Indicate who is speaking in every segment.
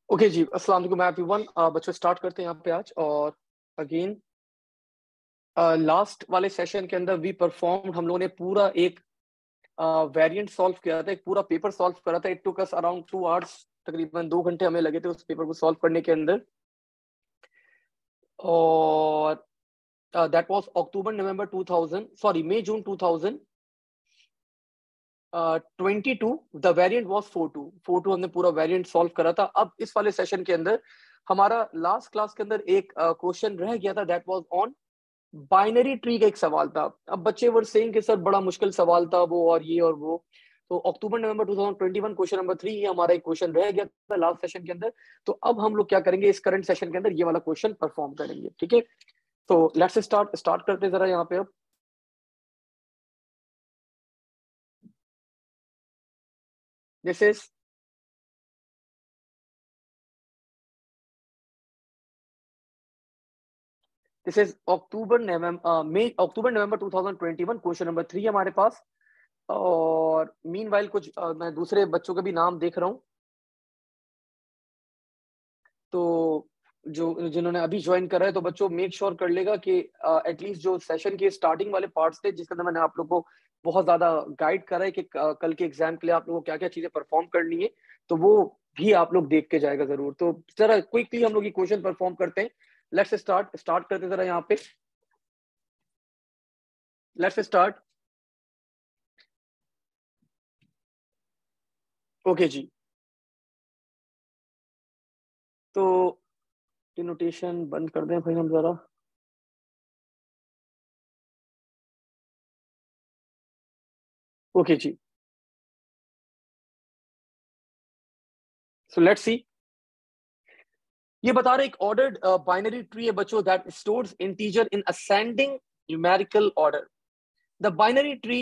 Speaker 1: Okay जी, अस्सलाम वालेकुम everyone. बच्चों स्टार्ट करते हैं यहाँ पे आज। और अगेन लास्ट वाले सेशन के अंदर वी परफॉर्म, हम लोगों ने पूरा एक वेरिएंट सॉल्व किया था, एक पूरा पेपर सॉल्व करा था। It took us around 2 hours, तकरीबन 2 घंटे हमें लगे थे उस पेपर को सॉल्व करने के अंदर। और that was October November 2000, sorry May June 2022। The variant was 4-2 हमने पूरा वेरिएंट सॉल्व करा था। अब इस वाले सेशन के अंदर हमारा लास्ट क्लास के अंदर एक क्वेश्चन रह गया था, that was on binary tree का एक सवाल था। अब बच्चे वर सेइंग कि सर बड़ा मुश्किल सवाल था वो और ये और वो। तो अक्टूबर नवंबर 2021 क्वेश्चन नंबर 3 ये हमारा एक क्वेश्चन रह गया था लास्ट सेशन के अंदर। तो अब हम लोग क्या करेंगे, इस करंट सेशन के अंदर ये वाला क्वेश्चन परफॉर्म करेंगे। ठीक है, तो लेट्स स्टार्ट करते हैं जरा यहाँ पे। अब this is October November 2021 question number 3 हमारे पास। और मीनवाइल कुछ मैं दूसरे बच्चों के भी नाम देख रहा हूँ, तो जो जिन्होंने अभी ज्वाइन करा है, तो बच्चों मेक श्योर कर लेगा कि एटलीस्ट जो सेशन के स्टार्टिंग वाले पार्ट्स थे जिसके अंदर मैंने आप लोग को बहुत ज्यादा गाइड करा है कि कल के एग्जाम के लिए आप लोगों को क्या क्या चीजें परफॉर्म करनी है, तो वो भी आप लोग देख के जाएगा जरूर। तो जरा क्विकली हम लोग ये क्वेश्चन परफॉर्म करते हैं। लेट्स स्टार्ट करते हैं जरा यहाँ पे। Let's start. ओके जी, तो ये नोटेशन बंद कर दें भाई हम जरा। ओके जी, सो लेट्स सी। ये बता रहे एक ऑर्डर्ड बाइनरी ट्री है बच्चों, that stores integer in ascending numerical order. The binary tree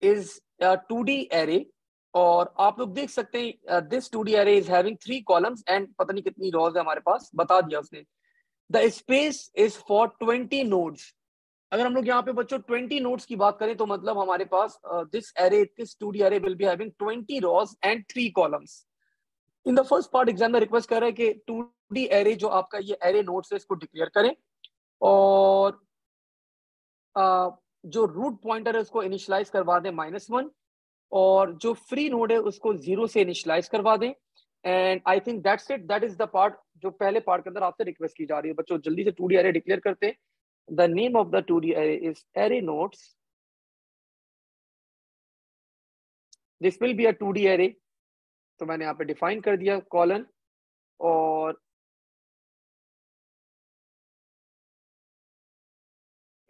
Speaker 1: is 2D array. और आप लोग देख सकते हैं this 2D array is having 3 columns and पता नहीं कितनी रोज है हमारे पास, बता दिया उसने। The space is for 20 nodes. अगर हम लोग यहाँ पे बच्चों 20 नोड्स की बात करें तो मतलब हमारे पास this 2D array will be having 20 rows and 3 columns. In the first part exam में रिक्वेस्ट कर रहा है कि 2D एरे जो आपका ये एरे नोड्स है इसको डिक्लेयर करें। और जो रूट पॉइंटर है उसको इनिशियलाइज करवा दें -1। और जो फ्री नोड है उसको 0 से इनिशियलाइज करवा दें। And I think that's it, that is the part जो पहले पार्ट के अंदर आपसे रिक्वेस्ट की जा रही है। बच्चों जल्दी से 2D एरे डिक्लेयर करते हैं। The name of the 2D array is array nodes. This will be a 2D array. तो मैंने यहाँ पे डिफाइन कर दिया कॉलन। और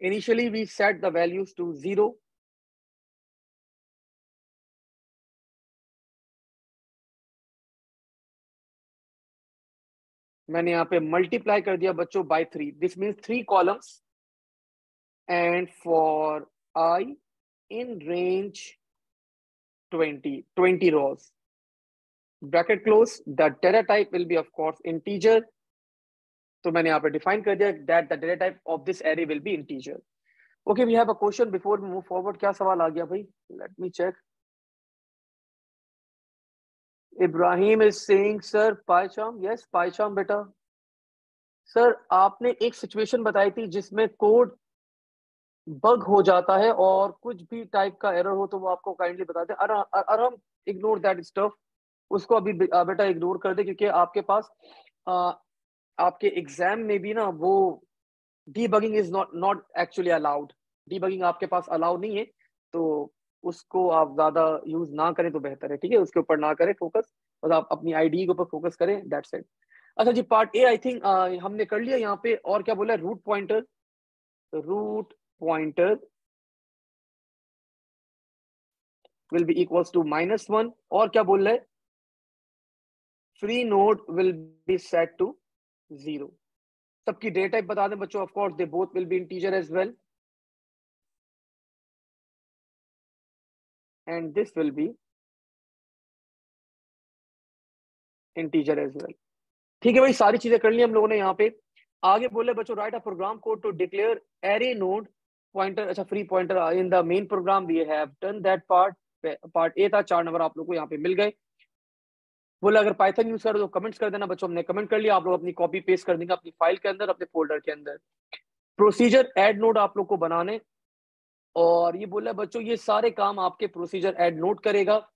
Speaker 1: initially we set the values to 0। मैंने यहाँ पे मल्टीप्लाई कर दिया बच्चों by 3। This means 3 columns and for I in range 20 rows, bracket close. The data type will be of course integer. तो मैंने यहाँ पे डिफाइन कर दिया that the data type of this array will be integer. Okay, we have a question before we move forward. क्या सवाल आ गया भाई, let me check. Ibrahim is saying sir पाइचाम, यस पाइचाम बेटा। सर आपने एक सिचुएशन बताई थी जिसमें कोड बग हो जाता है और कुछ भी टाइप का एरर हो तो वो आपको काइंडली बता दें। अरहम इग्नोर दैट स्टफ, उसको अभी बेटा इग्नोर कर दे, क्योंकि आपके पास आ, आपके एग्जाम में भी ना वो debugging is not not actually allowed. Debugging आपके पास अलाउ नहीं है, तो उसको आप ज्यादा यूज ना करें तो बेहतर है। ठीक है, उसके ऊपर ना करें फोकस, बस आप अपनी आईडी के ऊपर फोकस करें, दैट्स इट। अच्छा जी, पार्ट ए आई थिंक हमने कर लिया यहाँ पे। और क्या बोला, root pointer. Root pointer will be equals to -1। और क्या बोल रहे हैं, free node will be set to 0। सबकी डेटा टाइप बता दें बच्चों, of course they both will be integer as well and this will be integer as well. ठीक है भाई, सारी चीजें कर ली हम लोगों ने यहाँ पे। आगे बोले बच्चों, write a program code to declare array node pointer. अच्छा, free pointer in the main program we have done that part. Part A था, 4 नंबर आप लोग को यहाँ पे मिल गए। बोला अगर पाइथन यूज करो तो कमेंट्स कर देना बच्चों, हमने कमेंट कर लिया, आप लोग अपनी कॉपी पेस्ट कर देंगे अपनी फाइल के अंदर, अपने फोल्डर के अंदर। प्रोसीजर ऐड नोड आप लोग को बनाने, और ये बोल रहा है बच्चों ये सारे काम आपके प्रोसीजर ऐड नोट करेगा।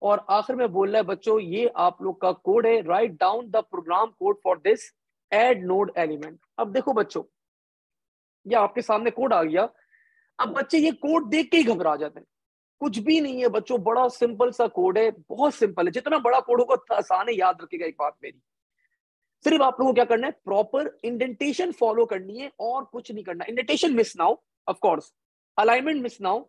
Speaker 1: और आखिर में बोल रहा है बच्चों ये आप लोग का कोड है, write down the program code for this add node element. अब देखो बच्चों ये आपके सामने कोड आ गया। अब बच्चे ये कोड देख के ही घबरा जाते हैं, कुछ भी नहीं है बच्चों, बड़ा सिंपल सा कोड है, बहुत सिंपल है, जितना बड़ा कोड होगा उतना आसान है। याद रखिएगा एक बात मेरी, सिर्फ आप लोगों को क्या करना है, प्रॉपर इंडेंटेशन फॉलो करनी है और कुछ नहीं करना। Indentation miss now, of course alignment miss now,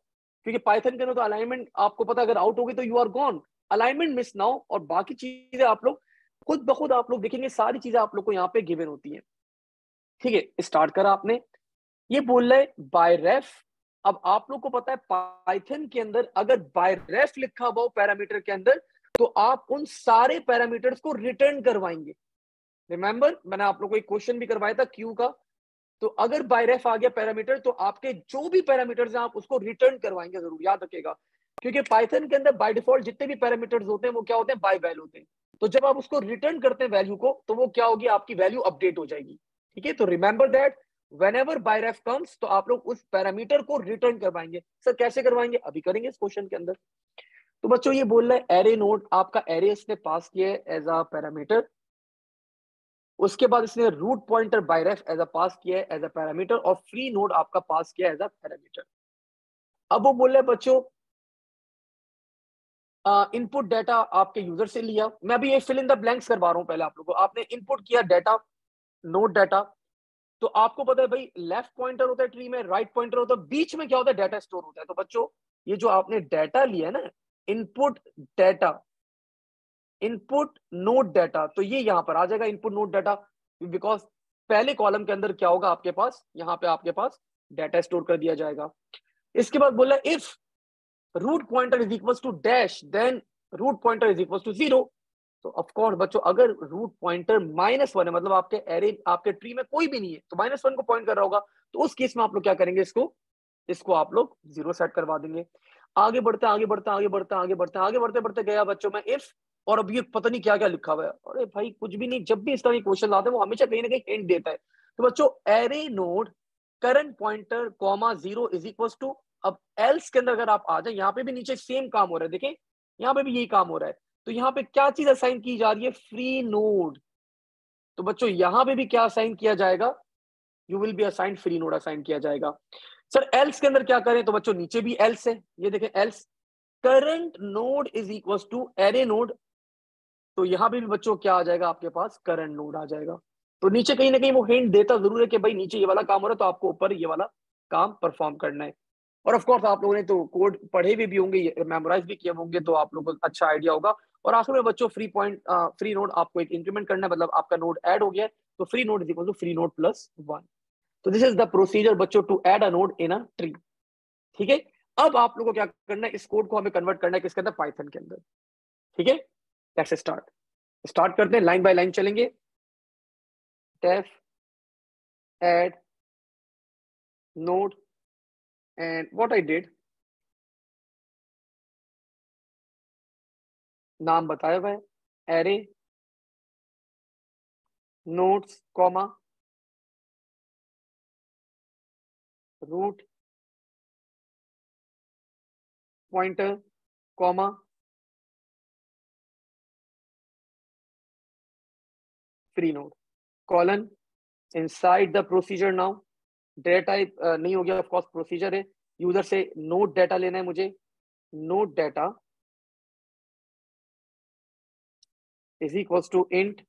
Speaker 1: क्योंकि पाइथन के अंदर तो अलाइनमेंट आपको पता अगर आउट होगी तो you are gone. Alignment miss now, और बाकी चीजें आप लोग खुद ब खुद आप लोग देखेंगे, सारी चीजें आप लोग को यहाँ पे गिवन होती है। ठीक है, स्टार्ट करा आपने, ये बोल रहा है बाय रेफ। अब आप लोग को पता है पाइथन के अंदर अगर बाय रेफ लिखा हुआ हो पैरामीटर के अंदर, तो आप उन सारे पैरामीटर्स को रिटर्न करवाएंगे। रिमेंबर मैंने आप लोग को एक क्वेश्चन भी करवाया था क्यू का, तो अगर बाय रेफ आ गया पैरामीटर तो आपके जो भी पैरामीटर्स हैं आप उसको रिटर्न करवाएंगे, जरूर याद रखिएगा। क्योंकि पाइथन के अंदर बाय डिफॉल्ट जितने भी पैरामीटर्स होते हैं वो क्या होते हैं, बाय वैल्यू होते हैं। तो जब आप उसको रिटर्न करते हैं वैल्यू को, तो वो क्या होगी, आपकी वैल्यू अपडेट हो जाएगी। ठीक है, तो remember that whenever by ref comes तो आप लोग उस पैरामीटर को रिटर्न करवाएंगे। सर कैसे करवाएंगे, अभी करेंगे इस क्वेश्चन के अंदर। तो बच्चों ये बोल रहा है एरे नोड, आपका एरे इसने पास किया है एज अ पैरामीटर, उसके बाद इसने रूट पॉइंटर बायरेफ एज अ पास किया है एज अ पैरामीटर, और फ्री नोड आपका पास किया एज अ पैरामीटर। अब वो बोल रहे बच्चों इनपुट डाटा आपके यूजर से लिया, मैं अभी ये फिल इन द ब्लैंक्स करवा रहा हूं। पहले आप लोगों को आपने इनपुट किया डाटा, नोड डाटा, तो आपको पता है भाई लेफ्ट पॉइंटर होता है ट्री में, राइट पॉइंटर होता है, बीच में क्या होता है, डाटा स्टोर होता है। तो बच्चों ये जो आपने डाटा लिया है ना, input data, input node data, तो ये यहां पर आ जाएगा इनपुट नोड डाटा, बिकॉज पहले कॉलम के अंदर क्या होगा आपके पास, यहां पे आपके पास डाटा स्टोर कर दिया जाएगा। इसके बाद बोला if root pointer is equal to dash then root pointer is equal to 0। तो ऑफकोर्स बच्चों अगर रूट पॉइंटर -1 है, मतलब आपके एरे आपके ट्री में कोई भी नहीं है, तो -1 को पॉइंट कर रहा होगा, तो उस केस में आप लोग क्या करेंगे, इसको इसको आप लोग 0 सेट करवा देंगे। आगे बढ़ते आगे बढ़ते आगे बढ़ते आगे बढ़ते आगे बढ़ते बढ़ते गया बच्चों में इफ, और अब ये पता नहीं क्या क्या लिखा हुआ है, अरे भाई कुछ भी नहीं, जब भी इस तरह के क्वेश्चन आते हैं वो हमेशा कहीं ना कहीं हिंट देता है। तो बच्चों array node current pointer comma 0 is equal to, अब एल्स के अंदर अगर आप आ जाए, यहाँ पे भी नीचे सेम काम हो रहा है, देखें यहाँ पे भी यही काम हो रहा है। तो यहाँ पे क्या चीज असाइन की जा रही है, फ्री नोड। तो बच्चों यहाँ पे भी क्या असाइन किया जाएगा, you will be assign free node assign किया जाएगा। सर एल्स के अंदर क्या करें, तो बच्चों नीचे भी एल्स है, ये देखें else current node is equal to array node, तो यहां पे भी बच्चों क्या आ जाएगा आपके पास, करंट नोड आ जाएगा। तो नीचे कहीं ना कहीं वो हिंट देता जरूर है कि भाई नीचे ये वाला काम हो रहा है, तो आपको ऊपर ये वाला काम परफॉर्म करना है। और ऑफ कोर्स आप लोगों ने तो कोड पढ़े भी होंगे, मेमोराइज भी किए होंगे, तो आप लोगों को अच्छा आइडिया होगा। और आखिर में बच्चों फ्री नोड आपको एक इंक्रीमेंट करना है, मतलब आपका नोड ऐड हो गया है, तो free node is equal to free node plus 1। तो दिस इज द प्रोसीजर बच्चों to add a node in a tree. ठीक है, अब आप लोगों को क्या करना है, इस कोड को हमें कन्वर्ट करना है किसके अंदर, पाइथन के अंदर। ठीक है, लेट्स स्टार्ट। स्टार्ट करते हैं, लाइन बाय लाइन चलेंगे। def add node, and what I did, नाम बताया हुआ है, array nodes comma root pointer comma free node colon inside the procedure. Now data type नहीं हो गया, ऑफ कोर्स प्रोसीजर है, यूजर से नोड डाटा लेना है मुझे, node data is equals to int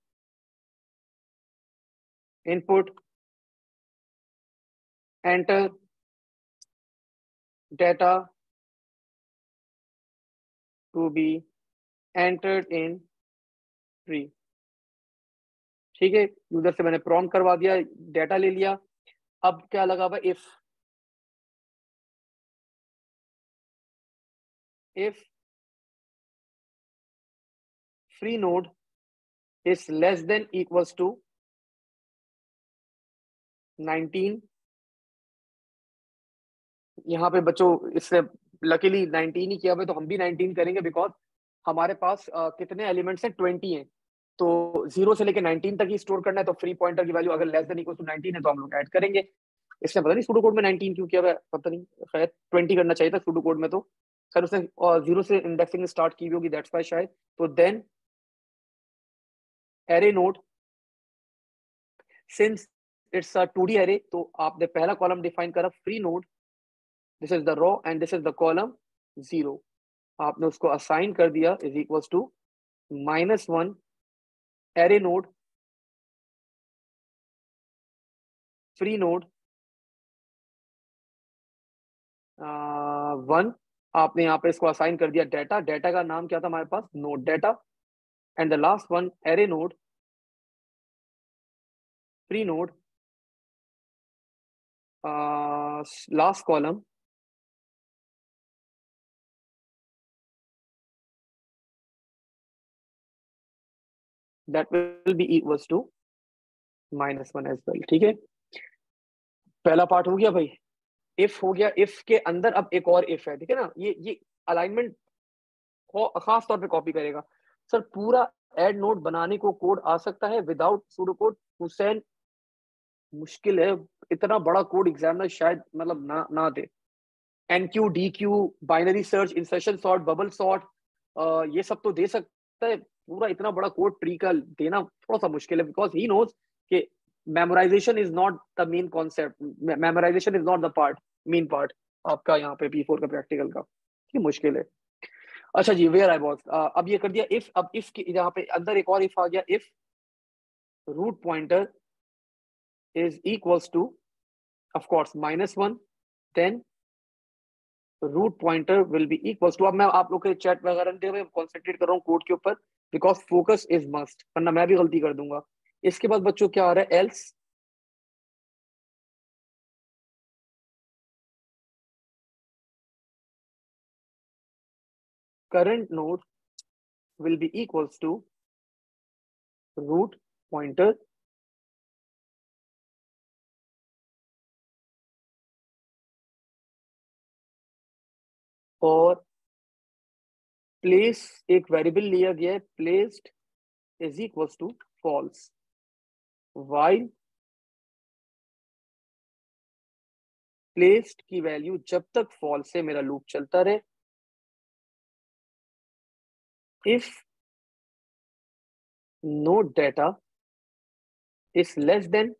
Speaker 1: input enter data to be entered in tree. ठीक है, यूजर से मैंने प्रॉम्प्ट करवा दिया, डाटा ले लिया। अब क्या लगा हुआ, if free node is less than equals to 19। यहाँ पे बच्चों इससे लकीली 19 ही किया हुआ है, तो हम भी 19 करेंगे, बिकॉज हमारे पास कितने एलिमेंट्स हैं, 20 हैं, तो 0 से लेके 19 तक ही स्टोर करना है, तो फ्री पॉइंटर की वैल्यू अगर लेस देन इक्वल टू 19 है तो हम लोग ऐड करेंगे। इसने पता नहीं सूडो कोड में 19 क्यों किया हुआ है, पता नहीं, खैर 20 करना चाहिए था सूडो कोड में, तो सर उसने 0 से इंडेक्सिंग स्टार्ट की हुई होगी, दैट्स व्हाई शायद। तो then array node, since it's a 2D array, तो आपने पहला कॉलम डिफाइन करा free node, this is the row and this is the column 0, आपने उसको असाइन कर दिया is equals to -1 array node free node 1, आपने यहाँ पे इसको असाइन कर दिया डाटा, डाटा का नाम क्या था हमारे पास, node data, and the last one array node free node last column that will be equals to -1 as well. ठीक है, पहला पार्ट हो गया भाई, इफ हो गया। इफ के अंदर अब एक और इफ है, ठीक है ना, ये अलाइनमेंट खास तौर पे कॉपी करेगा। सर पूरा एड नोड बनाने को कोड आ सकता है विदाउट सूडो कोड? हुसैन मुश्किल है, इतना बड़ा कोड एग्जामिनर शायद मतलब ना दे। Enqueue, dequeue, binary search, insertion sort, bubble sort, ये सब तो दे सकता है, पूरा इतना बड़ा कोड ट्री का देना थोड़ा सा मुश्किल है, बिकॉज ही नोज कि memorisation is not the main concept, memorisation is not the part, main part आपका यहाँ पे P4 का प्रैक्टिकल का, ये मुश्किल है। अच्छा जी, वेयर आई वाज, अब ये कर दिया इफ, अब इफ की यहाँ पे अंदर एक और इफ आ गया, if root pointer is equals to of course -1, then root pointer will be equals to, अब मैं आप लोग के चैट वगैरह नहीं देख रहे, कॉन्सेंट्रेट कर रहा हूँ कोड के ऊपर, बिकॉज फोकस इज मस्ट, वरना मैं भी गलती कर दूंगा। इसके बाद बच्चों क्या आ रहा है, else current node will be equals to root pointer और प्लेस, एक वेरिएबल लिया गया है placed is equals to false, while placed की वैल्यू जब तक फॉल्स है मेरा लूप चलता रहे, if node data is less than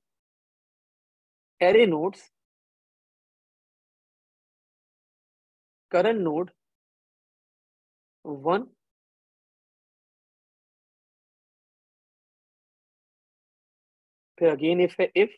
Speaker 1: array nodes current node 1, फिर अगेन इफ है, इफ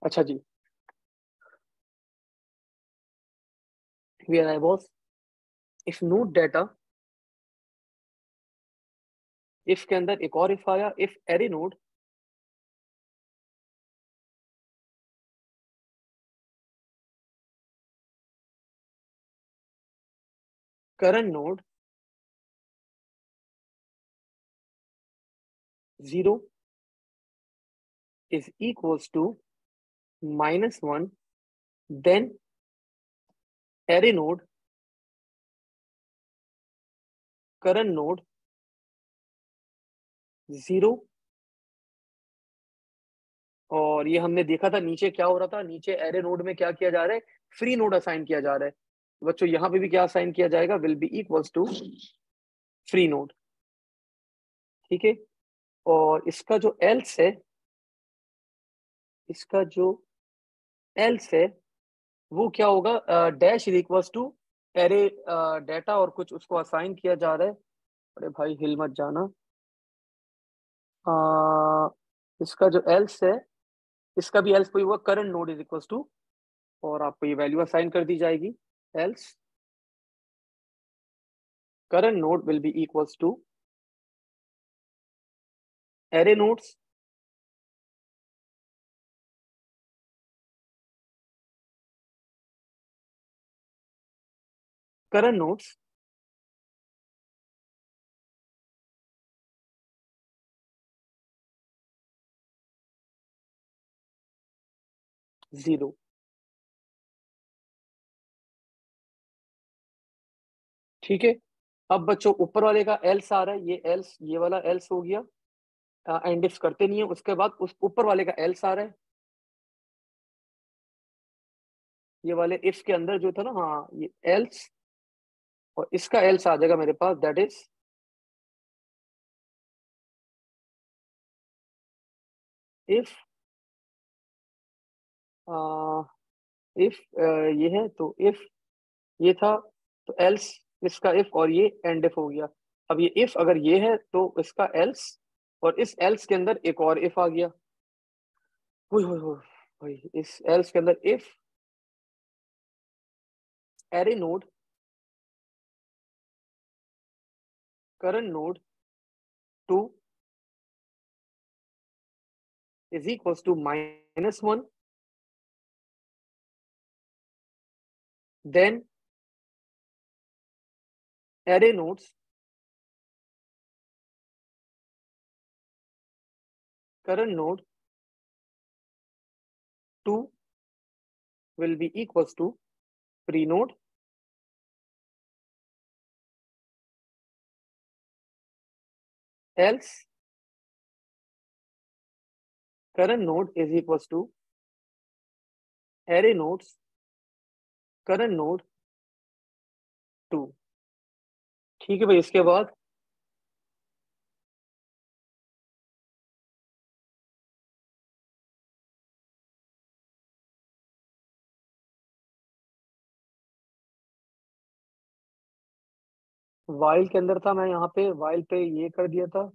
Speaker 1: अच्छा जी, where I was, if node data, if के अंदर एक और if आया, if array node current node 0 is equals to -1, then array node current node 0, और ये हमने देखा था नीचे क्या हो रहा था, नीचे एरे नोड में क्या किया जा रहा है, फ्री नोड असाइन किया जा रहा है। बच्चों यहाँ पे भी क्या असाइन किया जाएगा, will be equals to free node, ठीक है। और इसका जो एल्स है, इसका जो एल्स है वो क्या होगा, dash is equals to array data और कुछ उसको असाइन किया जा रहा है, अरे भाई हिल मत जाना, आ, इसका जो एल्स है, इसका भी एल्स कोई हुआ current node is equals to, और आपको ये वैल्यू असाइन कर दी जाएगी, else current node will be equals to array nodes current nodes zero. ठीक है, अब बच्चों ऊपर वाले का एल्स आ रहा है, ये एल्स, ये वाला एल्स हो गया, एंड इफ करते नहीं है, उसके बाद उस ऊपर वाले का एल्स आ रहा है, ये वाले इफ के अंदर जो था ना, हाँ ये एल्स, और इसका एल्स आ जाएगा मेरे पास, दैट इज इफ इफ ये है तो इफ ये था तो एल्स इसका इफ, और ये एंड इफ हो गया। अब ये इफ अगर ये है तो इसका एल्स, और इस एल्स के अंदर एक और इफ आ गया। हुई हुई हुई हुई, इस एल्स के अंदर if array node current node two is equals to -1, then array nodes current node 2 will be equals to pre-node else current node is equals to array nodes current node 2। ठीक है भाई, इसके बाद while के अंदर था, मैं यहाँ पे while पे ये कर दिया था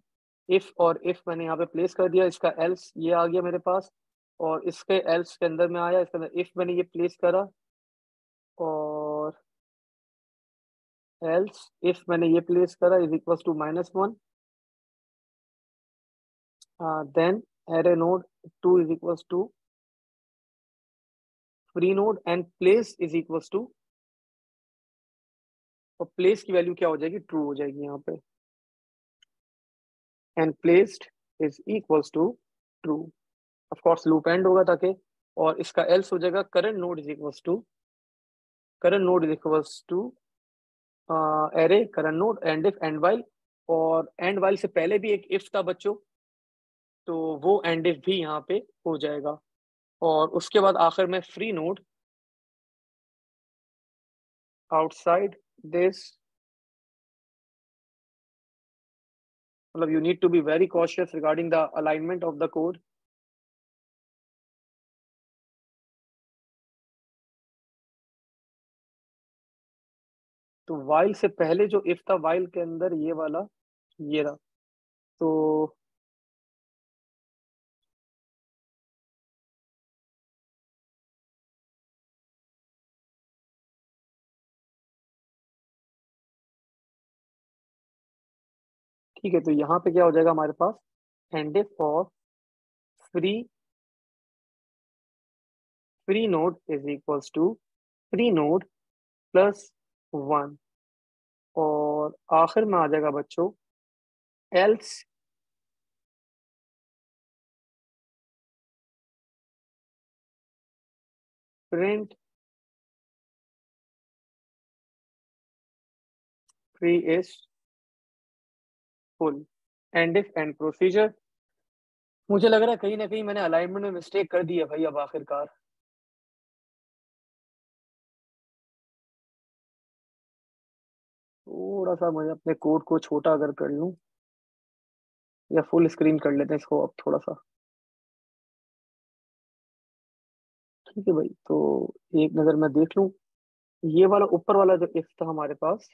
Speaker 1: if, और if मैंने यहाँ पे प्लेस कर दिया, इसका else ये आ गया मेरे पास, और इसके else के अंदर में आया, इसके अंदर if मैंने ये प्लेस करा, और else if मैंने ये प्लेस करा is equals to -1, then array node 2 is equals to free node and place is equals to, और प्लेस की वैल्यू क्या हो जाएगी, ट्रू हो जाएगी यहाँ पे, and placed is equals to true. Of course loop end होगा ताकि, और इसका एल्स हो जाएगा current node is equals to current node is equals to array current node end if end while, और एंड वाइल से पहले भी एक इफ था बच्चों, तो वो एंड इफ भी यहाँ पे हो जाएगा, और उसके बाद आखिर में फ्री नोड आउटसाइड दिस, मतलब you need to be very cautious regarding the alignment of the code। तो while से पहले जो if था, while के अंदर ये वाला ये रहा, तो ठीक है, तो यहाँ पे क्या हो जाएगा हमारे पास, and if for free free node is equals to free node +1, और आखिर में आ जाएगा बच्चों else print free is full, and if end procedure. मुझे लग रहा है कहीं ना कहीं मैंने अलाइनमेंट में मिस्टेक कर दी है भाई, अब आखिरकार थोड़ा सा मुझे अपने कोड को छोटा अगर कर लूं, या फुल स्क्रीन कर लेते हैं इसको अब थोड़ा सा। ठीक है भाई, तो एक नज़र मैं देख लूं, ये वाला ऊपर वाला जो इफ था हमारे पास,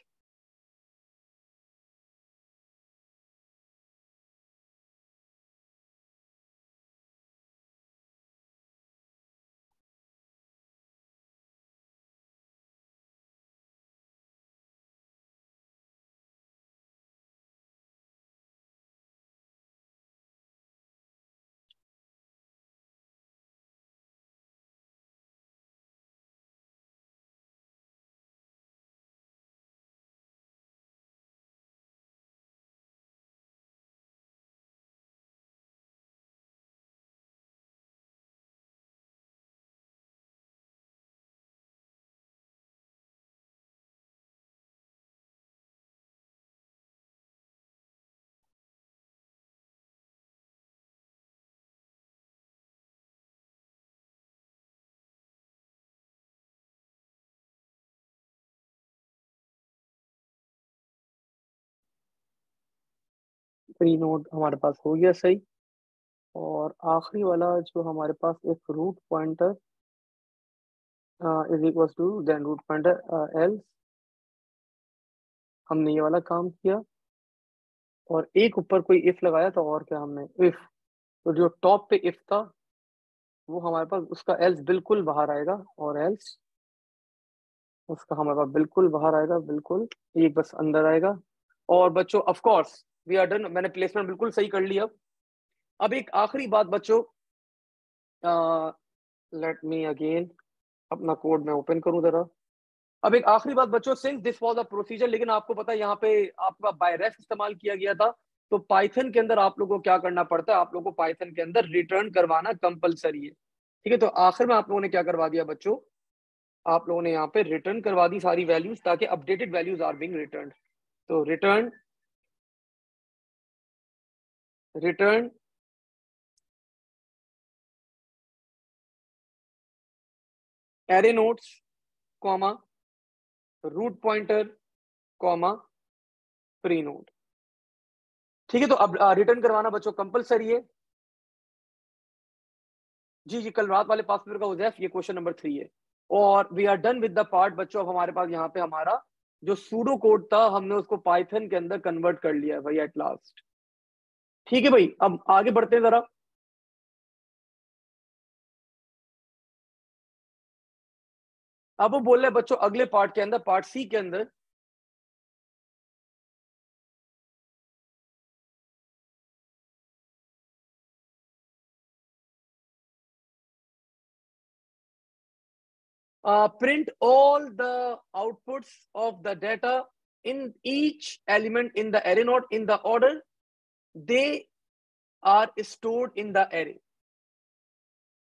Speaker 1: प्री नोड हमारे पास हो गया सही। और आखिरी वाला जो हमारे पास एक root pointer is equal to then root pointer else, हमने ये वाला काम किया। और एक ऊपर कोई इफ लगाया था, और क्या हमने इफ, तो जो टॉप पे इफ था वो हमारे पास उसका एल्स बिल्कुल बाहर आएगा, और एल्स उसका हमारे पास बिल्कुल बाहर आएगा, बिल्कुल एक बस अंदर आएगा। और बच्चों of course we are done, मैंने प्लेसमेंट बिल्कुल सही कर लिया। अब एक आखिरी बात बच्चों, लेट मी अगेन अपना कोड मैं ओपन करूं जरा। अब एक आखिरी बात बच्चों, since this was a procedure, लेकिन आपको पता है यहाँ पे आपका बायरेफ इस्तेमाल किया गया था, तो पाइथन के अंदर आप लोगों को क्या करना पड़ता है, आप लोगों को पाइथन के अंदर रिटर्न करवाना कंपलसरी है। ठीक है, तो आखिर में आप लोगों ने क्या करवा दिया बच्चों, आप लोगों ने यहाँ पे रिटर्न करवा दी सारी वैल्यूज, ताकि updated values are being return. तो return return array nodes comma root pointer comma free node. ठीक है, तो अब रिटर्न करवाना बच्चों कंपलसरी है। जी जी, कल रात वाले पास पेपर का उजैफ ये क्वेश्चन नंबर 3 है। और we are done with the part बच्चों। अब हमारे पास यहाँ पे हमारा जो सूडो कोड था, हमने उसको पाइथन के अंदर कन्वर्ट कर लिया है भाई एट लास्ट। ठीक है भाई, अब आगे बढ़ते हैं जरा। अब वो बोल रहे हैं बच्चों अगले पार्ट के अंदर, पार्ट सी के अंदर, print all the outputs of the data in each element in the array node in the order they are stored in the array।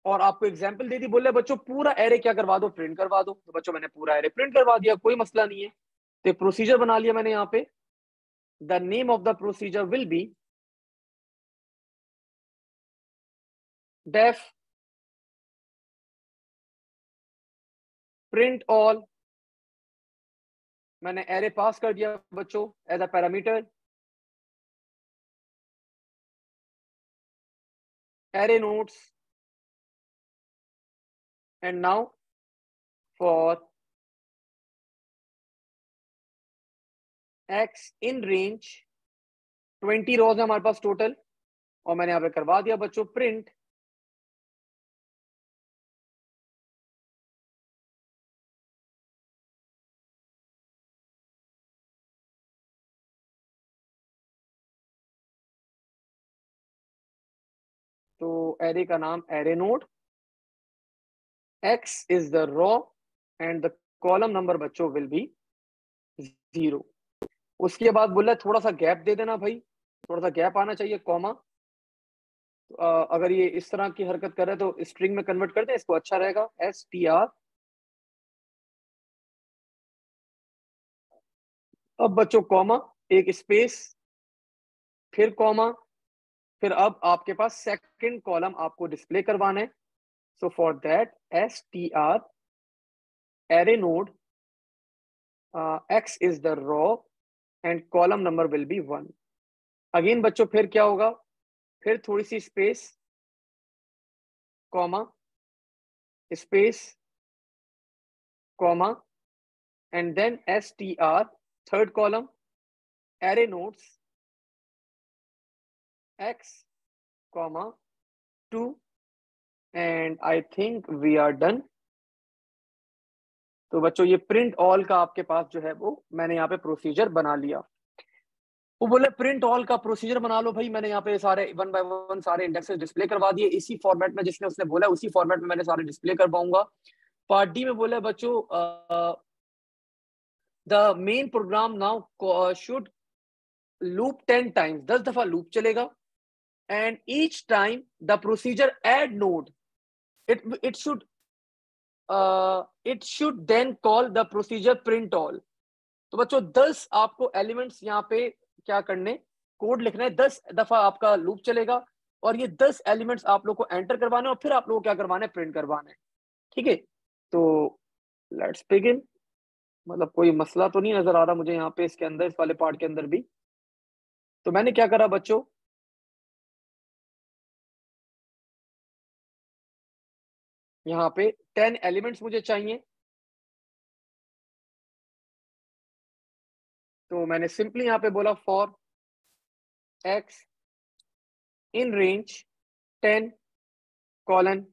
Speaker 1: और आपको एग्जांपल दे दी, बोले बच्चों पूरा एरे क्या करवा दो, प्रिंट करवा दो। तो बच्चों मैंने पूरा एरे प्रिंट करवा दिया, कोई मसला नहीं है। तो प्रोसीजर बना लिया मैंने यहाँ पे। The name of the procedure will be def print all. मैंने एरे पास कर दिया बच्चों as a parameter. Array nodes and now for x in range 20 rows है हमारे पास टोटल, और मैंने यहाँ पे करवा दिया बच्चों प्रिंट तो एरे का नाम array node, x is the row and the column number बच्चों विल बी 0। उसके बाद बोला थोड़ा सा गैप दे देना भाई, थोड़ा सा गैप आना चाहिए, कॉमा। तो, अगर ये इस तरह की हरकत कर रहे हैं तो स्ट्रिंग में कन्वर्ट कर दें इसको, अच्छा रहेगा। STR, अब बच्चों कॉमा, एक स्पेस, फिर कॉमा, फिर अब आपके पास सेकंड कॉलम आपको डिस्प्ले करवाना है। So for that STR array node x is the row and column number will be 1। Again बच्चों फिर क्या होगा, फिर थोड़ी सी space, comma, space, comma, and then STR third column array nodes x comma 2 and I think we are done. तो बच्चों ये प्रिंट ऑल का आपके पास जो है वो मैंने यहाँ पे प्रोसीजर बना लिया। वो बोले प्रिंट ऑल का प्रोसीजर बना लो भाई, मैंने यहाँ पे सारे 1 बाय 1 सारे इंडेक्सेस डिस्प्ले करवा दिए इसी फॉर्मेट में, जिसने उसने बोला उसी फॉर्मेट में मैंने सारे डिस्प्ले करवाऊंगा। पार्ट डी में बोला बच्चों the main program now should loop 10 times, 10 दफा लूप चलेगा। And each time the procedure add node it should then call the procedure print all. तो बच्चों 10 आपको एलिमेंट्स यहाँ पे क्या करने, कोड लिखना है, 10 दफा आपका लूप चलेगा, और ये 10 एलिमेंट्स आप लोग को एंटर करवाने, और फिर आप लोग को क्या करवाना है, प्रिंट करवाना है। ठीक है, तो लेट्स बिगिन। मतलब कोई मसला तो नहीं नजर आ रहा मुझे यहाँ पे इसके अंदर, इस वाले पार्ट के अंदर भी। तो मैंने क्या करा बच्चों, यहाँ पे 10 एलिमेंट्स मुझे चाहिए, तो मैंने सिंपली यहाँ पे बोला for x in range 10 colon,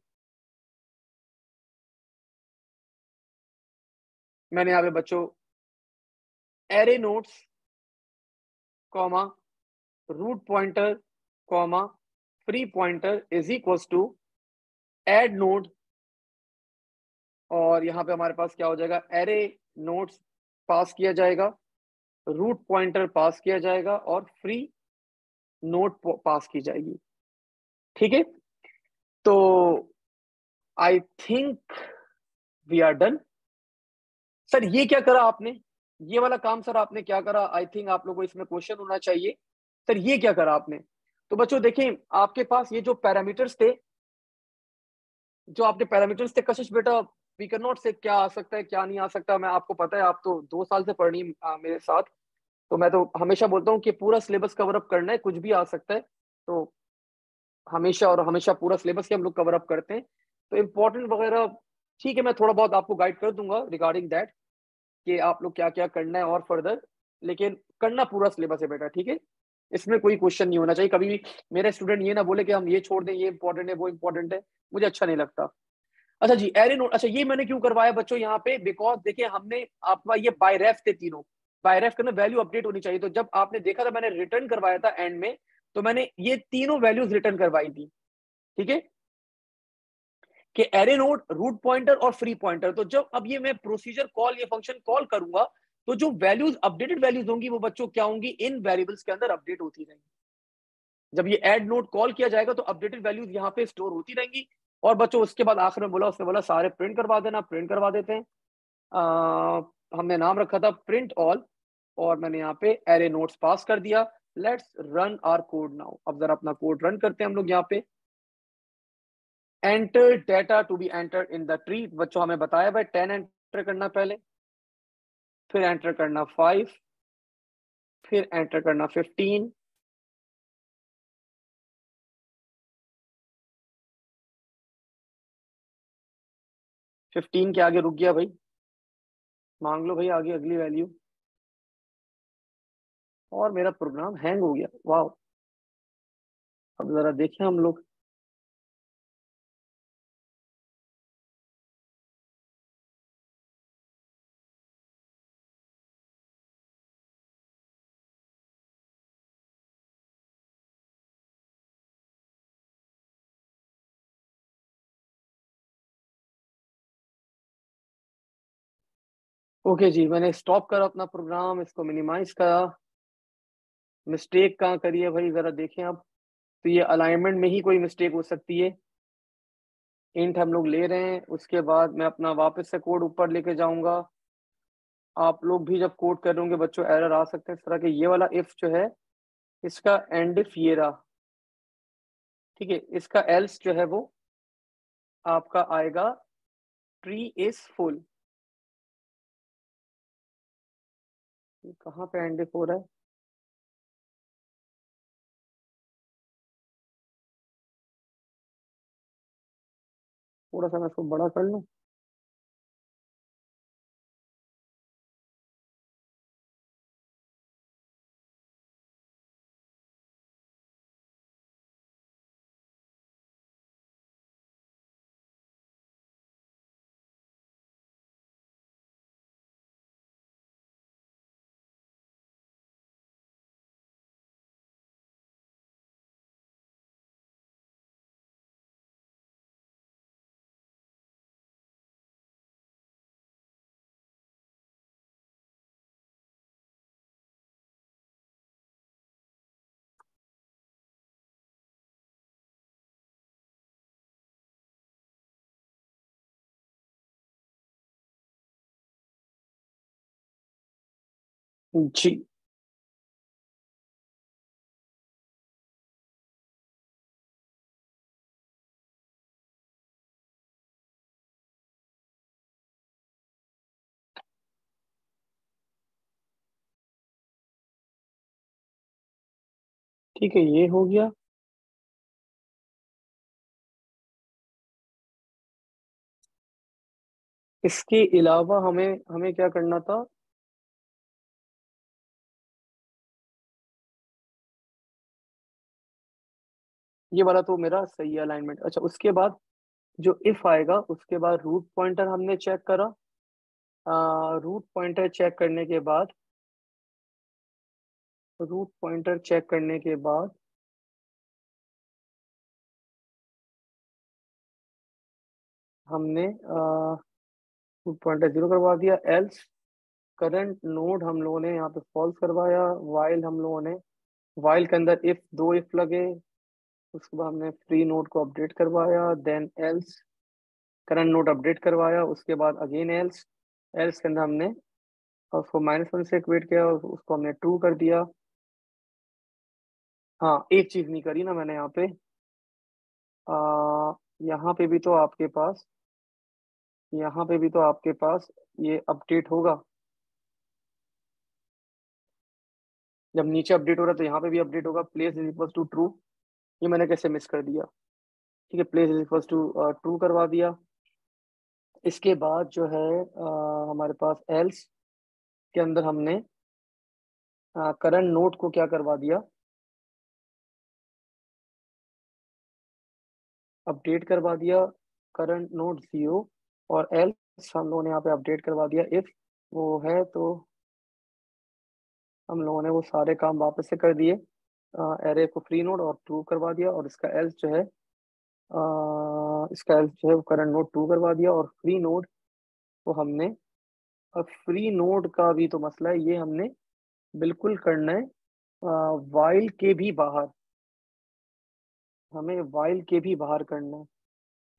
Speaker 1: मैंने यहाँ पे बच्चों array nodes comma root pointer comma free pointer is equals to add node, और यहाँ पे हमारे पास क्या हो जाएगा, एरे नोट्स पास किया जाएगा, रूट पॉइंटर पास किया जाएगा और फ्री नोड पास की जाएगी। ठीक है, तो I think we are done. Sir ये क्या करा आपने, ये वाला काम सर आपने क्या करा, आई थिंक आप लोगों को इसमें क्वेश्चन होना चाहिए, सर ये क्या करा आपने। तो बच्चों देखें, आपके पास ये जो पैरामीटर्स थे, जो आपके पैरामीटर्स थे कशिश बेटा, वी कैन नॉट से क्या आ सकता है क्या नहीं आ सकता, मैं आपको पता है, आप तो 2 साल से पढ़ रही मेरे साथ, तो मैं तो हमेशा बोलता हूँ कि पूरा सिलेबस कवर अप करना है, कुछ भी आ सकता है, तो हमेशा और हमेशा पूरा सिलेबस ही हम लोग कवर अप करते हैं, तो इम्पोर्टेंट वगैरह ठीक है, मैं थोड़ा बहुत आपको गाइड कर दूंगा रिगार्डिंग दैट कि आप लोग क्या क्या करना है और फर्दर, लेकिन करना पूरा सिलेबस है बेटा, ठीक है, इसमें कोई क्वेश्चन नहीं होना चाहिए कभी भी, मेरे स्टूडेंट ये ना बोले कि हम ये छोड़ दें, ये इंपॉर्टेंट है वो इंपॉर्टेंट है, मुझे अच्छा नहीं लगता। अच्छा जी, एरे नोट, अच्छा ये मैंने क्यों करवाया बच्चों यहाँ पे, बिकॉज देखिए हमने आपका ये बाय रेफ थे तीनों, बाय रेफ करना वैल्यू अपडेट होनी चाहिए, तो जब आपने देखा था मैंने रिटर्न करवाया था एंड में, तो मैंने ये तीनों वैल्यूज रिटर्न करवाई थी, ठीक है, कि एरे नोड रूट पॉइंटर और फ्री पॉइंटर, तो जब अब ये मैं प्रोसीजर कॉल ये फंक्शन कॉल करूंगा, तो जो वैल्यूज अपडेटेड वैल्यूज होंगी वो बच्चों क्या होंगी, इन वेरिएबल्स के अंदर अपडेट होती रहेंगी, जब ये ऐड नोड कॉल किया जाएगा तो अपडेटेड वैल्यूज यहाँ पे स्टोर होती रहेंगी, और बच्चों उसके बाद आखिर में बोला, उसने बोला सारे प्रिंट करवा देना, प्रिंट करवा देते हैं, हमने नाम रखा था प्रिंट ऑल, और मैंने यहाँ पे एरे नोट्स पास कर दिया। Let's run our code now, अब जरा अपना कोड रन करते हैं हम लोग यहाँ पे। Enter data to be enter in the tree, बच्चों हमें बताया भाई 10 एंटर करना पहले, फिर एंटर करना 5, फिर एंटर करना 15, फिफ्टीन के आगे रुक गया भाई, मांग लो भाई आगे अगली वैल्यू, और मेरा प्रोग्राम हैंग हो गया, वाह। अब जरा देखें हम लोग, ओके जी, मैंने स्टॉप करा अपना प्रोग्राम, इसको मिनिमाइज करा, मिस्टेक कहाँ करी है भाई जरा देखें आप, तो ये अलाइनमेंट में ही कोई मिस्टेक हो सकती है, इंट हम लोग ले रहे हैं, उसके बाद मैं अपना वापस से कोड ऊपर लेके जाऊंगा, आप लोग भी जब कोड कर होंगे बच्चों एरर आ सकते हैं इस तरह के, ये वाला इफ जो है इसका एंड इफ ये रहा, ठीक है, इसका एल्स जो है वो आपका आएगा ट्री इज फुल, कहाँ पे एंड इफ हो रहा है, थोड़ा सा मैं इसको बड़ा कर लूं, जी ठीक है, ये हो गया। इसके अलावा हमें हमें क्या करना था? ये वाला तो मेरा सही है अलाइनमेंट। अच्छा, उसके बाद जो इफ आएगा उसके बाद रूट पॉइंटर हमने चेक करा। रूट पॉइंटर चेक करने के बाद, रूट पॉइंटर चेक करने के बाद हमने रूट पॉइंटर जीरो करवा दिया। एल्स करंट नोड हम लोगों ने यहाँ पे फॉल्स करवाया। वाइल हम लोगों ने, वाइल के अंदर इफ, दो इफ लगे। उसके बाद हमने फ्री नोड को अपडेट करवाया। Then else current node update करवाया। उसके बाद अगेन एल्स, एल्स के अंदर हमने उसको -1 से इक्वेट किया और उसको हमने ट्रू कर दिया। हाँ, एक चीज नहीं करी ना मैंने यहाँ पे। यहाँ पे भी तो आपके पास, यहाँ पे भी तो आपके पास ये अपडेट होगा। जब नीचे अपडेट हो रहा है तो यहाँ पे भी अपडेट होगा। Place is equal to true. ये मैंने कैसे मिस कर दिया? ठीक है, place is equal to true करवा दिया। इसके बाद जो है हमारे पास एल्स के अंदर हमने करंट नोड को क्या करवा दिया? अपडेट करवा दिया। करंट नोड 0 और एल्स हम लोगों ने यहाँ पे अपडेट करवा दिया इफ वो है तो। हम लोगों ने वो सारे काम वापस से कर दिए। एरे को फ्री नोड और ट्रू करवा दिया और इसका एल्स जो है इसका एल्स जो है वो करंट नोड ट्रू करवा दिया और फ्री नोड को हमने, अब फ्री नोड का भी तो मसला है, ये हमने बिल्कुल करना है वाइल के भी बाहर। हमें वाइल के भी बाहर करना है।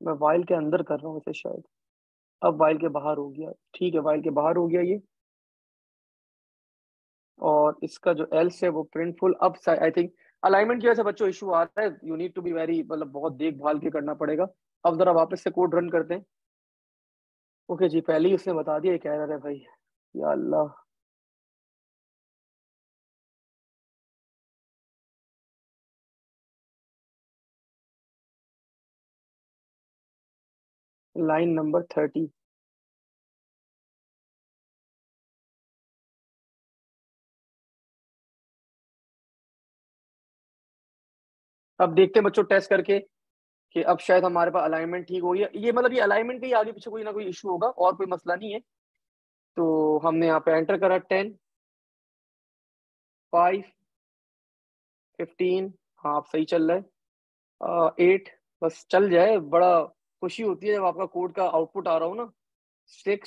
Speaker 1: मैं वाइल के अंदर कर रहा हूँ इसे शायद। अब वाइल के बाहर हो गया। ठीक है, वाइल के बाहर हो गया ये। और इसका जो एल्स है वो प्रिंटफुल। अब आई थिंक अलाइनमेंट की वजह से बच्चों इशू आ रहा है। You need to be very, मतलब बहुत देखभाल के करना पड़ेगा। अब जरा वापस से कोड रन करते हैं। ओके जी, पहले ही उसने बता दिया क्या एरर है भाई। या अल्लाह। Line number 30। अब देखते हैं बच्चों टेस्ट करके कि अब शायद हमारे पास अलाइनमेंट ठीक हो गई है। ये मतलब ये अलाइनमेंट के ही आगे पीछे कोई ना कोई इशू होगा, और कोई मसला नहीं है। तो हमने यहाँ पे एंटर करा 10, 5, 15। हाँ, आप सही चल रहा है। 8, बस चल जाए। बड़ा खुशी होती है जब आपका कोड का आउटपुट आ रहा हो ना। 6,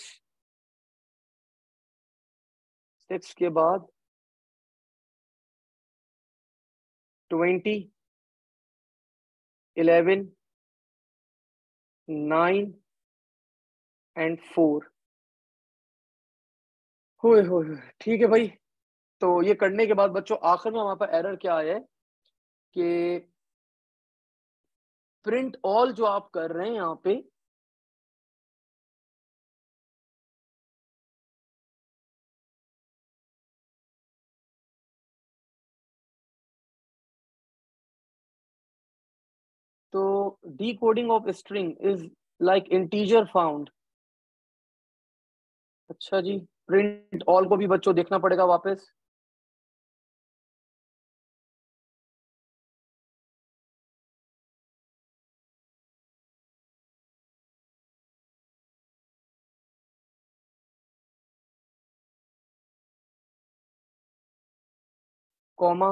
Speaker 1: 6 के बाद 20, 11, 9 एंड 4। होए होए होए, ठीक है भाई। तो ये करने के बाद बच्चों आखिर में हमारे पास एरर क्या आया है कि प्रिंट ऑल जो आप कर रहे हैं यहाँ पे, तो decoding of string is like integer found. अच्छा जी, प्रिंट ऑल को भी बच्चों देखना पड़ेगा वापस। कॉमा।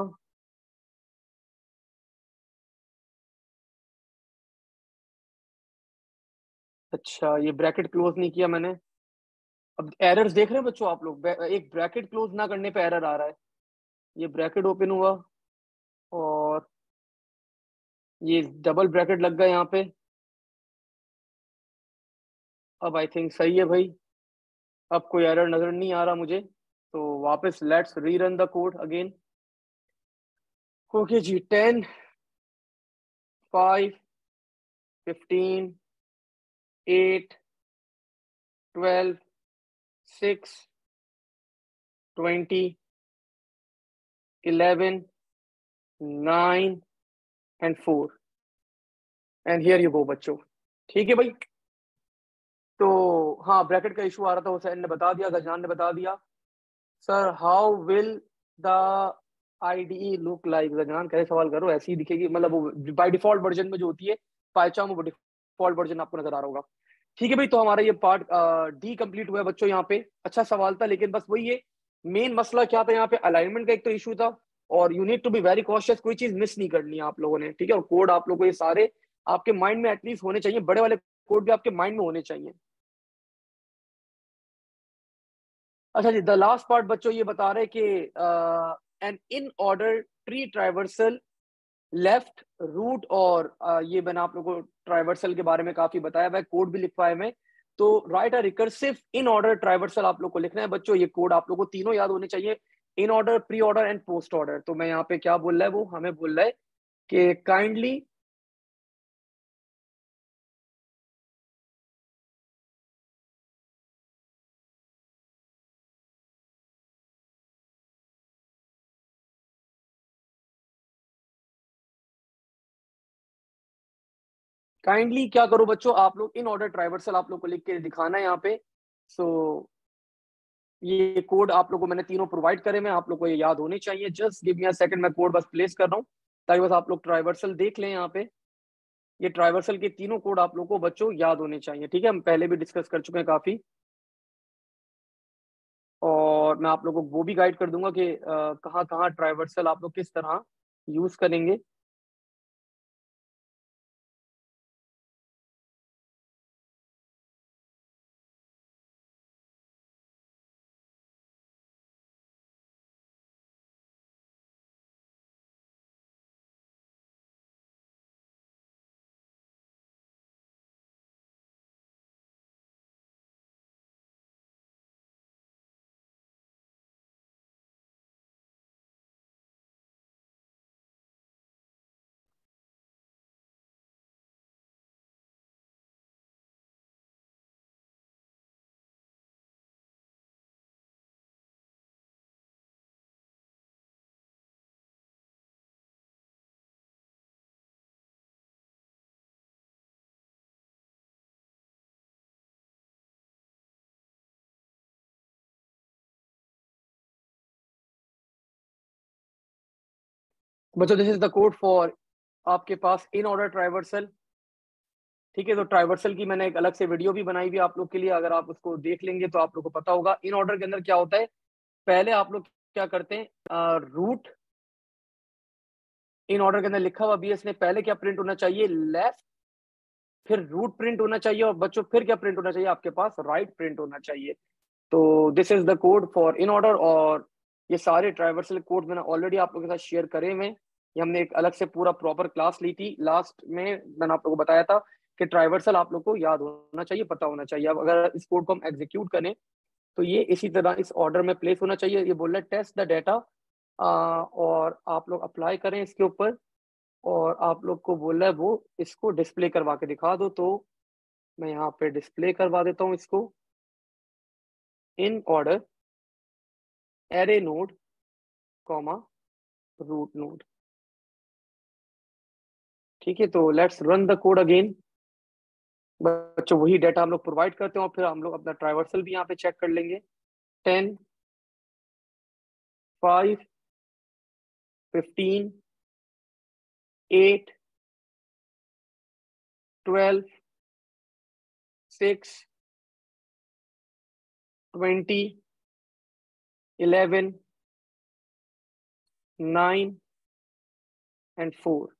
Speaker 1: अच्छा, ये ब्रैकेट क्लोज नहीं किया मैंने। अब एरर्स देख रहे हैं बच्चों आप लोग, एक ब्रैकेट क्लोज ना करने पे एरर आ रहा है। ये ब्रैकेट ओपन हुआ और ये डबल ब्रैकेट लग गया यहाँ पे। अब आई थिंक सही है भाई। अब कोई एरर नजर नहीं आ रहा मुझे। तो वापस let's rerun the code again. Okay जी, 10, 5, 15, 8, 12, 6, 20, 11, 9 and 4 and here you go बच्चों। ठीक है भाई, तो हाँ ब्रैकेट का इशू आ रहा था, हुसैन ने बता दिया, गजनान ने बता दिया। Sir how will the IDE look like, Gajanan कैसे सवाल करो, ऐसी ही दिखेगी, मतलब वो बाय डिफॉल्ट वर्जन में जो होती है पाइचार्म, वो डिफॉल्ट वर्जन आपको नजर आ रहा होगा। ठीक है भाई, तो हमारा ये पार्ट डी कंप्लीट हुआ है बच्चों। यहाँ पे अच्छा सवाल था, लेकिन बस वही है, मेन मसला क्या था यहाँ पे, अलाइनमेंट का एक तो इशू था, और you need to be very cautious, कोई चीज मिस नहीं करनी है आप लोगों ने। ठीक है, और कोड आप लोगों को ये सारे आपके माइंड में एटलीस्ट होने चाहिए, बड़े वाले कोड भी आपके माइंड में होने चाहिए। अच्छा जी, द लास्ट पार्ट बच्चों ये बता रहे कि an in order tree traversal left root, और ये मैंने आप लोगों को ट्राइवर्सल के बारे में काफी बताया हुआ है, कोड भी लिखवाया है मैं। तो write a recursive in order traversal आप लोग को लिखना है बच्चों, ये कोड आप लोग को तीनों याद होने चाहिए, in order, pre order and post order. तो मैं यहाँ पे क्या बोल रहा है, वो हमें बोल रहा है कि काइंडली काइंडली क्या करो बच्चों, आप लोग इन ऑर्डर ट्राइवर्सल आप लोग को लिख के दिखाना है यहाँ पे। सो ये कोड आप लोगों को मैंने तीनों प्रोवाइड करे, मैं आप लोग को ये याद होने चाहिए। Just give me a second, मैं कोड बस प्लेस कर रहा हूँ ताकि बस आप लोग ट्राइवर्सल देख लें यहाँ पे। ये ट्राइवर्सल के तीनों कोड आप लोग को बच्चों याद होने चाहिए। ठीक है, हम पहले भी डिस्कस कर चुके हैं काफी, और मैं आप लोगों को वो भी गाइड कर दूंगा कि कहाँ कहाँ ट्राइवर्सल आप लोग किस तरह यूज करेंगे। बच्चों this is the code for आपके पास इन ऑर्डर ट्राइवर्सल। ठीक है, तो ट्राइवर्सल की मैंने एक अलग से वीडियो भी बनाई हुई है आप लोग के लिए, अगर आप उसको देख लेंगे तो आप लोग को पता होगा इन ऑर्डर के अंदर क्या होता है। पहले आप लोग क्या करते हैं, रूट इन ऑर्डर के अंदर लिखा हुआ बीएस ने पहले क्या प्रिंट होना चाहिए, लेफ्ट, फिर रूट प्रिंट होना चाहिए, और बच्चों फिर क्या प्रिंट होना चाहिए आपके पास, राइट प्रिंट होना चाहिए। तो this is the code for in order, और ये सारे ट्राइवर्सल कोड मैंने ऑलरेडी आप लोगों के साथ शेयर करे हुए हैं। ये हमने एक अलग से पूरा प्रॉपर क्लास ली थी लास्ट में, मैंने आप लोगों को बताया था कि ट्राइवर्सल आप लोग को याद होना चाहिए, पता होना चाहिए। अब अगर इस कोड को हम एग्जीक्यूट करें तो ये इसी तरह इस ऑर्डर में प्लेस होना चाहिए। ये बोल रहा है टेस्ट द डेटा, और आप लोग अप्लाई करें इसके ऊपर, और आप लोग को बोल रहा है वो इसको डिस्प्ले करवा के दिखा दो। तो मैं यहाँ पे डिस्प्ले करवा देता हूँ इसको, in order array node comma root node. ठीक है, तो let's run the code again. बच्चों वही डाटा हम लोग प्रोवाइड करते हैं, और फिर हम लोग अपना ट्राइवर्सल भी यहाँ पे चेक कर लेंगे। 10, 5, 15, 8, 12, 6, 20, 11, 9 एंड 4।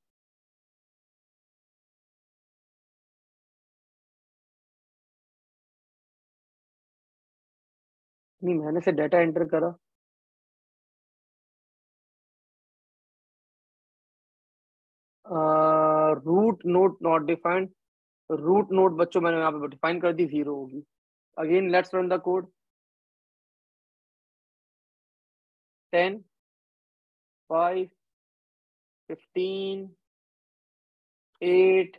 Speaker 1: नहीं, मैंने से डाटा एंटर करा। Root node not defined, root node बच्चों मैंने यहाँ पे डिफाइन कर दी, 0 होगी। Again let's run the code. 10, 5, 15, 8,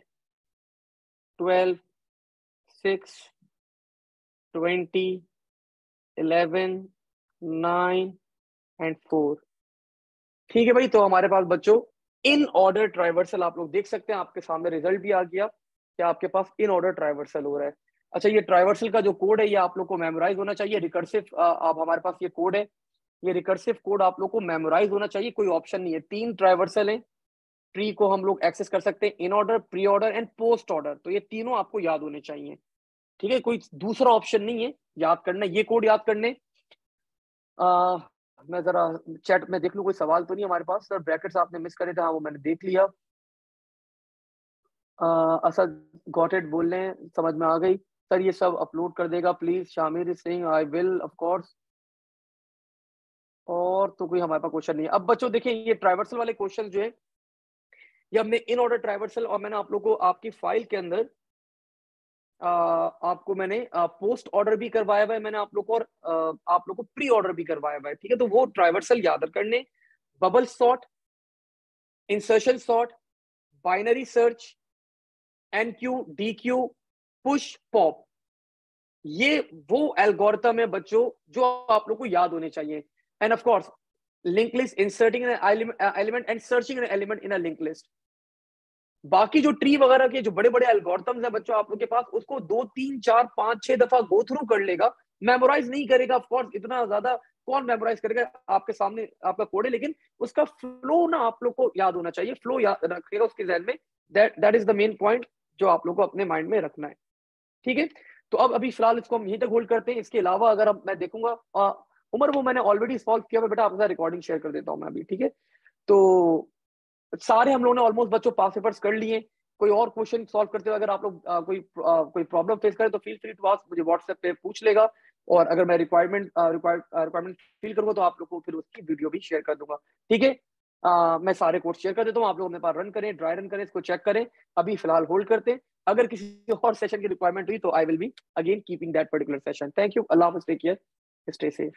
Speaker 1: 12, 6, 20, 11, 9 and 4। ठीक है भाई, तो हमारे पास बच्चों इन ऑर्डर ट्राइवर्सल आप लोग देख सकते हैं, आपके सामने रिजल्ट भी आ गया कि आपके पास इन ऑर्डर ट्राइवर्सल हो रहा है। अच्छा, ये ट्राइवर्सल का जो कोड है ये आप लोग को मेमोराइज होना चाहिए। रिकर्सिव आप हमारे पास ये कोड है, ये रिकर्सिव कोड आप लोग को मेमोराइज होना चाहिए, कोई ऑप्शन नहीं है। 3 ट्राइवर्सल है, ट्री को हम लोग एक्सेस कर सकते हैं, in order, pre order and post order, तो ये तीनों आपको याद होने चाहिए। ठीक है, कोई दूसरा ऑप्शन नहीं है याद करना, ये कोड याद करने। मैं जरा चैट में देख लूं, कोई सवाल तो नहीं हमारे पास। सर ब्रैकेट्स आपने मिस करे थे, हाँ वो मैंने देख लिया। असद गॉट इट बोल रहे हैं, समझ में आ गई। सर ये सब अपलोड कर देगा please, Shamir is saying I will of course. और तो कोई हमारे पास क्वेश्चन नहीं है। अब बच्चों देखिए, ये ट्राइवर्सल वाले क्वेश्चन जो है ये हमने इन ऑर्डर ट्राइवर्सल, और मैंने आप लोग को आपकी फाइल के अंदर आपको मैंने पोस्ट ऑर्डर भी करवाया हुआ है मैंने आप लोग को, और आप लोग को प्री ऑर्डर भी करवाया हुआ है। ठीक है, तो वो ट्राइवर्सल याद करने, bubble sort, insertion sort, binary search, enqueue, dequeue, push, pop, ये वो एल्गोरिथम है बच्चों जो आप लोग को याद होने चाहिए। End of course link list, inserting an element and searching an element in a link list. बाकी जो ट्री वगैरह के जो बड़े बड़े एल्गोरिथम्स हैं बच्चों आप लोग के पास, उसको 2 3 4 5 6 दफा गो थ्रू कर लेगा, मेमोराइज नहीं करेगा। ऑफ कोर्स इतना ज्यादा कौन मेमोराइज करेगा, आपके सामने आपका कोड है, लेकिन उसका फ्लो ना आप लोग को याद होना चाहिए, फ्लो याद रखिएगा उसके जहन में। That is the main point जो आप लोग को अपने माइंड में रखना है। ठीक है, तो अब अभी फिलहाल इसको हम यहीं तक होल्ड करते हैं। इसके अलावा अगर अब मैं देखूंगा उमर, वो मैंने ऑलरेडी सॉल्व किया हुआ बेटा, आपके साथ रिकॉर्डिंग शेयर कर देता हूँ मैं अभी। ठीक है, तो सारे हम लोगों ने ऑलमोस्ट बच्चों पास पेपर्स कर लिए। कोई और क्वेश्चन सॉल्व करते हुए अगर आप लोग कोई प्रॉब्लम फेस करें तो फील फ्री टू आस्क, मुझे व्हाट्सएप पे पूछ लेगा, और अगर मैं रिक्वायरमेंट फील करूंगा तो आप लोग को फिर उसकी वीडियो भी शेयर कर दूंगा। ठीक है, मैं सारे कोर्स शेयर कर देता हूँ, आप लोग अपने पास रन करें, ड्राई रन करें, इसको चेक करें। अभी फिलहाल होल्ड करते हैं, अगर किसी और सेशन की रिक्वायरमेंट हुई तो I will be again keeping that particular session. Thank you, अल्लाह हाफिज़, टेक केयर, स्टे सेफ।